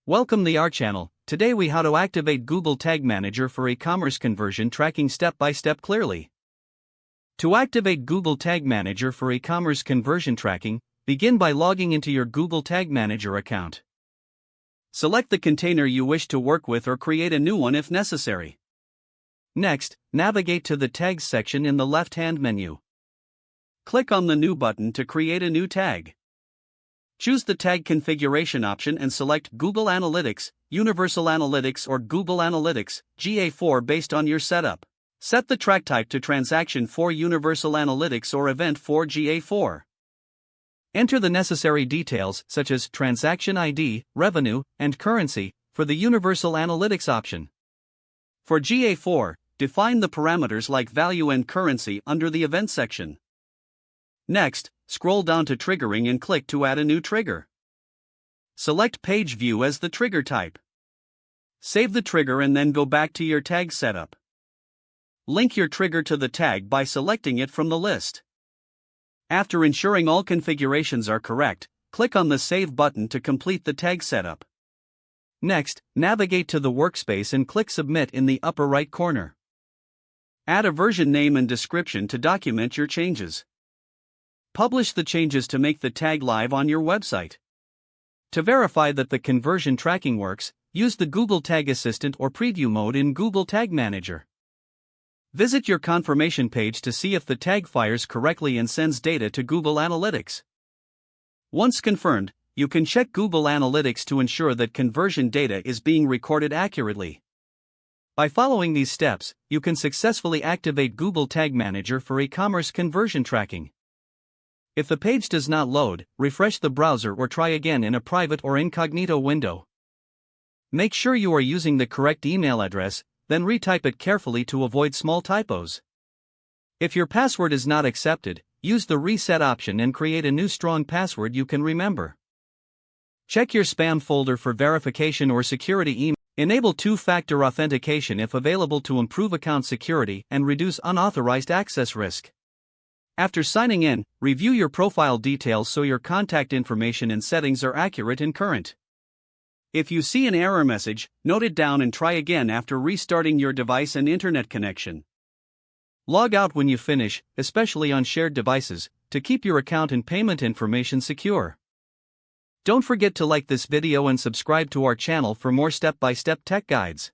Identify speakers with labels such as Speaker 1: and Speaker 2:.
Speaker 1: Welcome to our channel. Today we how to activate Google Tag Manager for e-commerce conversion tracking step by step clearly. To activate Google Tag Manager for e-commerce conversion tracking, begin by logging into your Google Tag Manager account. Select the container you wish to work with or create a new one if necessary. Next, navigate to the Tags section in the left-hand menu. Click on the New button to create a new tag. Choose the tag configuration option and select Google Analytics, Universal Analytics or Google Analytics, GA4 based on your setup. Set the track type to Transaction for Universal Analytics or Event for GA4. Enter the necessary details such as Transaction ID, Revenue, and Currency for the Universal Analytics option. For GA4, define the parameters like value and currency under the Event section. Next, scroll down to Triggering and click to add a new trigger. Select Page View as the trigger type. Save the trigger and then go back to your tag setup. Link your trigger to the tag by selecting it from the list. After ensuring all configurations are correct, click on the Save button to complete the tag setup. Next, navigate to the workspace and click Submit in the upper right corner. Add a version name and description to document your changes. Publish the changes to make the tag live on your website. To verify that the conversion tracking works, use the Google Tag Assistant or Preview mode in Google Tag Manager. Visit your confirmation page to see if the tag fires correctly and sends data to Google Analytics. Once confirmed, you can check Google Analytics to ensure that conversion data is being recorded accurately. By following these steps, you can successfully activate Google Tag Manager for e-commerce conversion tracking. If the page does not load, refresh the browser or try again in a private or incognito window. Make sure you are using the correct email address, then retype it carefully to avoid small typos. If your password is not accepted, use the Reset option and create a new strong password you can remember. Check your spam folder for verification or security email. Enable two-factor authentication if available to improve account security and reduce unauthorized access risk. After signing in, review your profile details so your contact information and settings are accurate and current. If you see an error message, note it down and try again after restarting your device and internet connection. Log out when you finish, especially on shared devices, to keep your account and payment information secure. Don't forget to like this video and subscribe to our channel for more step-by-step tech guides.